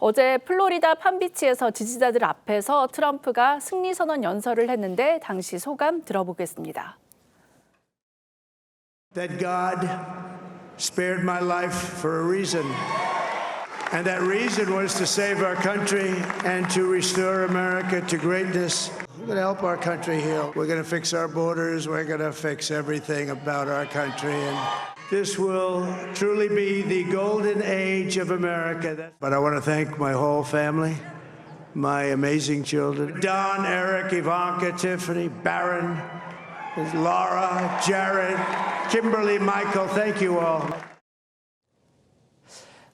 어제 플로리다 팜비치에서 지지자들 앞에서 트럼프가 승리 선언 연설을 했는데 당시 소감 들어보겠습니다. That God spared my life for a reason. And that reason was to save our country and to restore America to greatness. We're going to help our country heal. We're going to fix our borders. We're going to fix everything about our country. And this will truly be the golden age of America. But I want to thank my whole family, my amazing children, Don, Eric, Ivanka, Tiffany, Barron, Laura, Jared, Kimberly, Michael. Thank you all.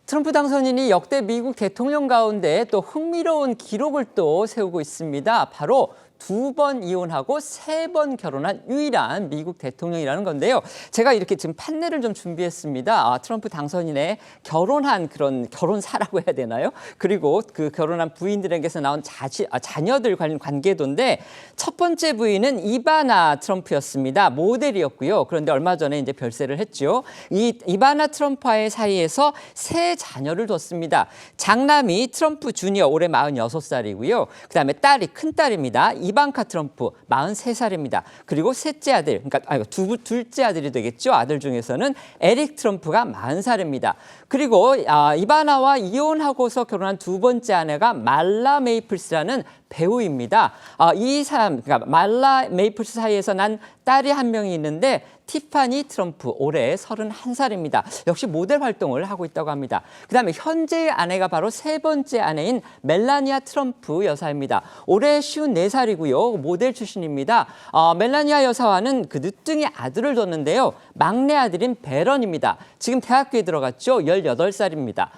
트럼프 당선인이 역대 미국 대통령 가운데 또 흥미로운 기록을 또 세우고 있습니다. 바로 2번 이혼하고 3번 결혼한 유일한 미국 대통령이라는 건데요. 제가 이렇게 지금 판넬을 좀 준비했습니다. 트럼프 당선인의 결혼한 그런 결혼사라고 해야 되나요? 그리고 그 결혼한 부인들에게서 나온 자녀들 관련 관계도인데 첫 번째 부인은 이바나 트럼프였습니다. 모델이었고요. 그런데 얼마 전에 이제 별세를 했죠. 이 이바나 트럼프와의 사이에서 3 자녀를 뒀습니다. 장남이 트럼프 주니어 올해 46살이고요. 그다음에 딸이 큰딸입니다. 이방카 트럼프 43살입니다. 그리고 셋째 아들, 그러니까 둘째 아들이 되겠죠. 아들 중에서는 에릭 트럼프가 40살입니다. 그리고 이바나와 이혼하고서 결혼한 2번째 아내가 말라 메이플스라는 배우입니다. 이 사람, 그러니까 말라 메이플스 사이에서 난 딸이 한 명이 있는데 티파니 트럼프 올해 31살입니다. 역시 모델 활동을 하고 있다고 합니다. 그다음에 현재의 아내가 바로 3번째 아내인 멜라니아 트럼프 여사입니다. 올해 54살이고요. 모델 출신입니다. 멜라니아 여사와는 그 늦둥이 아들을 뒀는데요. 막내 아들인 베런입니다. 지금 대학교에 들어갔죠. 18살입니다.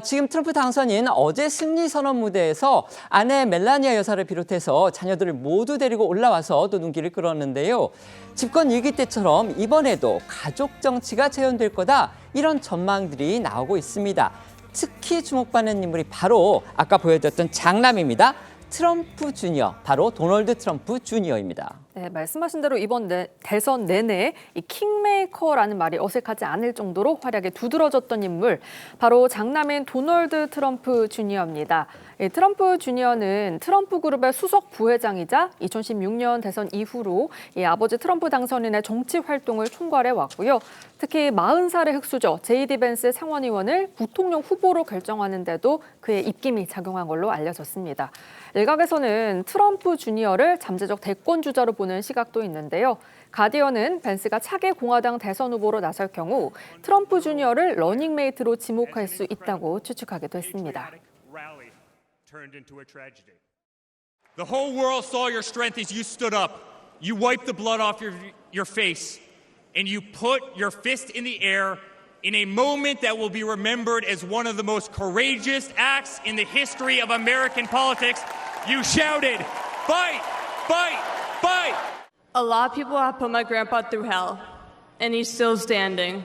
지금 트럼프 당선인 어제 승리 선언 무대에서 아내 멜라니아 여사를 비롯해서 자녀들을 모두 데리고 올라와서 또 눈길을 끌었는데요. 집권 위기 때처럼 이번에도 가족 정치가 재현될 거다 이런 전망들이 나오고 있습니다. 특히 주목받는 인물이 바로 아까 보여드렸던 장남입니다. 트럼프 주니어, 바로 도널드 트럼프 주니어입니다. 네, 말씀하신 대로 이번 대선 내내 이 킹메이커라는 말이 어색하지 않을 정도로 활약에 두드러졌던 인물, 바로 장남인 도널드 트럼프 주니어입니다. 트럼프 주니어는 트럼프 그룹의 수석 부회장이자 2016년 대선 이후로 아버지 트럼프 당선인의 정치 활동을 총괄해 왔고요. 특히 40살의 흑수저 제이디 벤스 상원의원을 부통령 후보로 결정하는 데도 그의 입김이 작용한 걸로 알려졌습니다. 일각에서는 트럼프 주니어를 잠재적 대권 주자로 보는 시각도 있는데요. 가디언은 벤스가 차기 공화당 대선 후보로 나설 경우 트럼프 주니어를 러닝메이트로 지목할 수 있다고 추측하기도 했습니다. The whole world saw your strength as you stood up. You wiped the blood off your face, and you put your fist in the air in a moment that will be remembered as one of the most courageous acts in the history of American politics. You shouted, "Fight! Fight! Fight!" A lot of people have put my grandpa through hell, and he's still standing.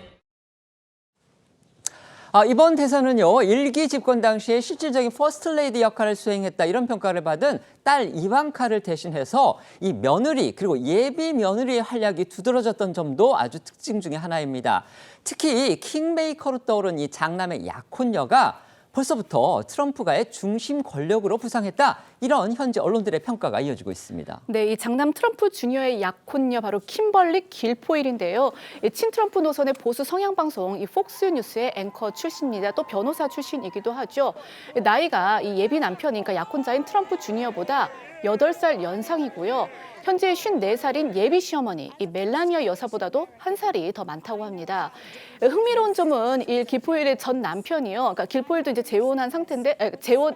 이번 대선은요, 1기 집권 당시에 실질적인 퍼스트 레이디 역할을 수행했다 이런 평가를 받은 딸 이방카를 대신해서 이 며느리 그리고 예비 며느리의 활약이 두드러졌던 점도 아주 특징 중에 하나입니다. 특히 킹메이커로 떠오른 이 장남의 약혼녀가 벌써부터 트럼프가의 중심 권력으로 부상했다. 이런 현지 언론들의 평가가 이어지고 있습니다. 네, 이 장남 트럼프 주니어의 약혼녀 바로 킴벌리 길포일인데요. 친트럼프 노선의 보수 성향 방송 이 폭스 뉴스의 앵커 출신입니다. 또 변호사 출신이기도 하죠. 나이가 이 예비 남편인 그러니까 약혼자인 트럼프 주니어보다 8살 연상이고요. 현재 54살인 예비 시어머니 이 멜라니아 여사보다도 1살이 더 많다고 합니다. 흥미로운 점은 이 길포일의 전 남편이요. 그러니까 길포일도 이제 재혼한 상태인데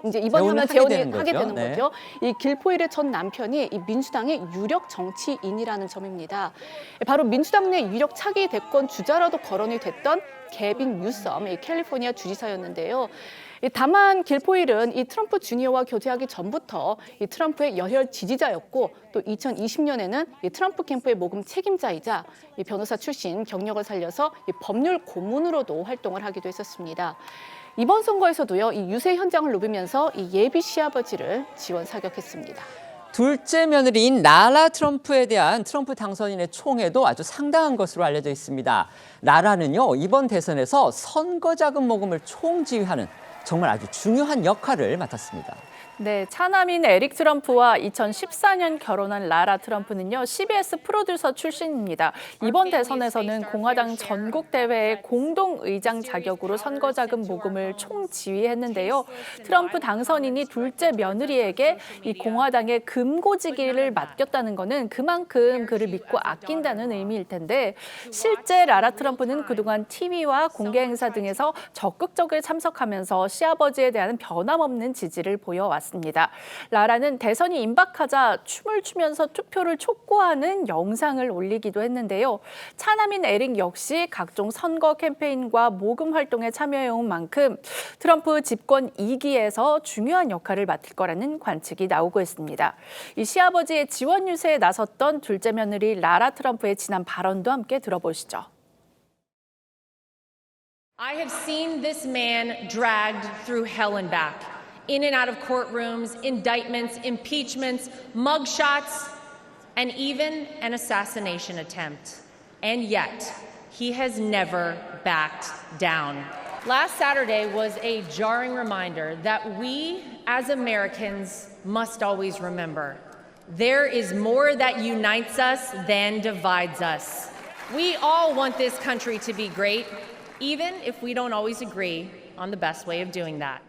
이제 이번하면 재혼을 하게 되는 거죠. 이 길포일의 전 남편이 이 민주당의 유력 정치인이라는 점입니다. 바로 민주당 내 유력 차기 대권 주자라도 거론이 됐던 개빈 뉴섬 이 캘리포니아 주지사였는데요. 다만 길포일은 이 트럼프 주니어와 교제하기 전부터 이 트럼프의 열혈 지지자였고 또 2020년에는 이 트럼프 캠프의 모금 책임자이자 이 변호사 출신 경력을 살려서 이 법률 고문으로도 활동을 하기도 했었습니다. 이번 선거에서도요, 이 유세 현장을 누비면서 이 예비 시아버지를 지원 사격했습니다. 둘째 며느리인 라라 트럼프에 대한 트럼프 당선인의 총애도 아주 상당한 것으로 알려져 있습니다. 라라는요, 이번 대선에서 선거 자금 모금을 총지휘하는 정말 아주 중요한 역할을 맡았습니다. 네, 차남인 에릭 트럼프와 2014년 결혼한 라라 트럼프는요, CBS 프로듀서 출신입니다. 이번 대선에서는 공화당 전국 대회의 공동 의장 자격으로 선거 자금 모금을 총지휘했는데요. 트럼프 당선인이 둘째 며느리에게 이 공화당의 금고지기를 맡겼다는 것은 그만큼 그를 믿고 아낀다는 의미일 텐데, 실제 라라 트럼프는 그동안 TV와 공개 행사 등에서 적극적으로 참석하면서 시아버지에 대한 변함없는 지지를 보여왔습니다. 라라는 대선이 임박하자 춤을 추면서 투표를 촉구하는 영상을 올리기도 했는데요. 차남인 에릭 역시 각종 선거 캠페인과 모금 활동에 참여해온 만큼 트럼프 집권 2기에서 중요한 역할을 맡을 거라는 관측이 나오고 있습니다. 이 시아버지의 지원 유세에 나섰던 둘째 며느리 라라 트럼프의 지난 발언도 함께 들어보시죠. I have seen this man dragged through hell and back, in and out of courtrooms, indictments, impeachments, mugshots, and even an assassination attempt. And yet, he has never backed down. Last Saturday was a jarring reminder that we, as Americans, must always remember. There is more that unites us than divides us. We all want this country to be great, even if we don't always agree on the best way of doing that.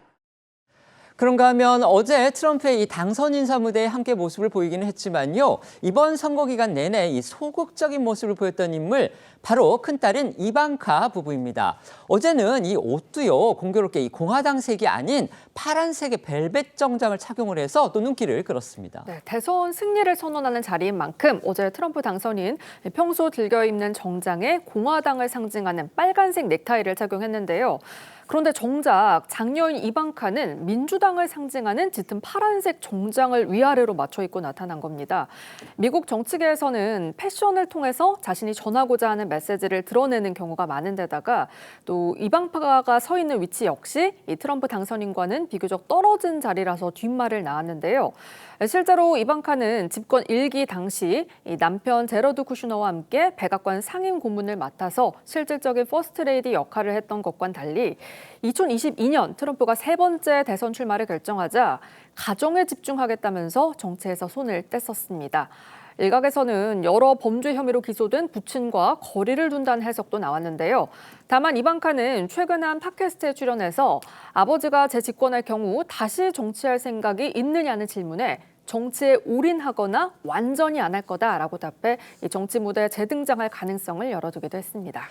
그런가 하면 어제 트럼프의 이 당선 인사 무대에 함께 모습을 보이기는 했지만요. 이번 선거 기간 내내 이 소극적인 모습을 보였던 인물, 바로 큰딸인 이방카 부부입니다. 어제는 이 옷도요, 공교롭게 이 공화당색이 아닌 파란색의 벨벳 정장을 착용을 해서 또 눈길을 끌었습니다. 네, 대선 승리를 선언하는 자리인 만큼 어제 트럼프 당선인 평소 즐겨 입는 정장에 공화당을 상징하는 빨간색 넥타이를 착용했는데요. 그런데 정작 장녀인 이방카는 민주당을 상징하는 짙은 파란색 정장을 위아래로 맞춰 입고 나타난 겁니다. 미국 정치계에서는 패션을 통해서 자신이 전하고자 하는 메시지를 드러내는 경우가 많은 데다가 또 이방카가 서 있는 위치 역시 이 트럼프 당선인과는 비교적 떨어진 자리라서 뒷말을 낳았는데요. 실제로 이방카는 집권 1기 당시 이 남편 제러드 쿠슈너와 함께 백악관 상임 고문을 맡아서 실질적인 퍼스트레이디 역할을 했던 것과는 달리 2022년 트럼프가 세 번째 대선 출마를 결정하자 가정에 집중하겠다면서 정치에서 손을 뗐었습니다. 일각에서는 여러 범죄 혐의로 기소된 부친과 거리를 둔다는 해석도 나왔는데요. 다만 이방카는 최근 한 팟캐스트에 출연해서 아버지가 재집권할 경우 다시 정치할 생각이 있느냐는 질문에 정치에 올인하거나 완전히 안 할 거다라고 답해 이 정치 무대에 재등장할 가능성을 열어두기도 했습니다.